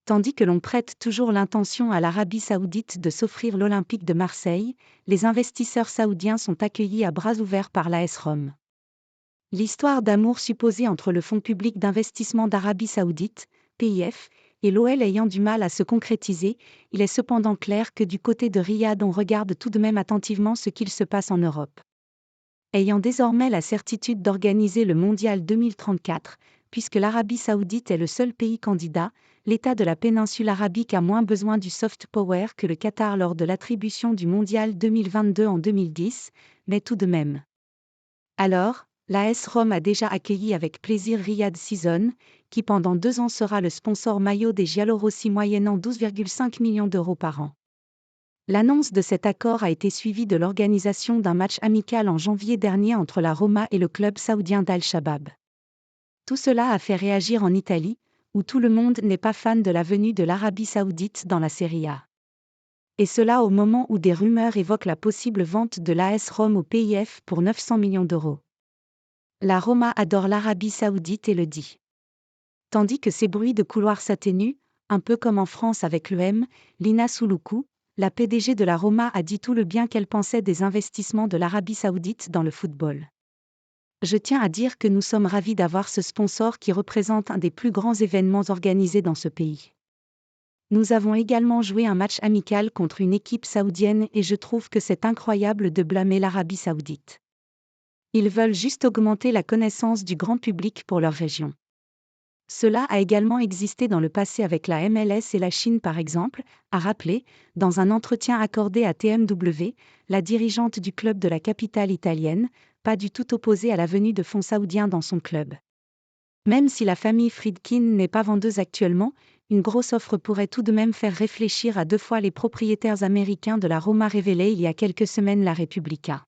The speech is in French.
Tandis que l'on prête toujours l'intention à l'Arabie Saoudite de s'offrir l'Olympique de Marseille, les investisseurs saoudiens sont accueillis à bras ouverts par l'AS Rome. L'histoire d'amour supposée entre le Fonds public d'investissement d'Arabie Saoudite, PIF, et l'OL ayant du mal à se concrétiser, il est cependant clair que du côté de Riyad on regarde tout de même attentivement ce qu'il se passe en Europe. Ayant désormais la certitude d'organiser le Mondial 2034, puisque l'Arabie Saoudite est le seul pays candidat, l'État de la péninsule arabique a moins besoin du soft power que le Qatar lors de l'attribution du Mondial 2022 en 2010, mais tout de même. Alors, l'AS Rome a déjà accueilli avec plaisir Riyad Season, qui pendant 2 ans sera le sponsor maillot des Giallorossi moyennant 12,5 millions d'euros par an. L'annonce de cet accord a été suivie de l'organisation d'un match amical en janvier dernier entre la Roma et le club saoudien d'Al-Shabab. Tout cela a fait réagir en Italie, où tout le monde n'est pas fan de la venue de l'Arabie Saoudite dans la Serie A. Et cela au moment où des rumeurs évoquent la possible vente de l'AS Rome au PIF pour 900 millions d'euros. La Roma adore l'Arabie Saoudite et le dit. Tandis que ces bruits de couloir s'atténuent, un peu comme en France avec l'EM, Lina Souloukou, la PDG de la Roma a dit tout le bien qu'elle pensait des investissements de l'Arabie Saoudite dans le football. Je tiens à dire que nous sommes ravis d'avoir ce sponsor qui représente un des plus grands événements organisés dans ce pays. Nous avons également joué un match amical contre une équipe saoudienne et je trouve que c'est incroyable de blâmer l'Arabie Saoudite. Ils veulent juste augmenter la connaissance du grand public pour leur région. Cela a également existé dans le passé avec la MLS et la Chine par exemple, a rappelé, dans un entretien accordé à TMW, la dirigeante du club de la capitale italienne, pas du tout opposée à la venue de fonds saoudiens dans son club. Même si la famille Friedkin n'est pas vendeuse actuellement, une grosse offre pourrait tout de même faire réfléchir à 2 fois les propriétaires américains de la Roma révélée il y a quelques semaines la Repubblica.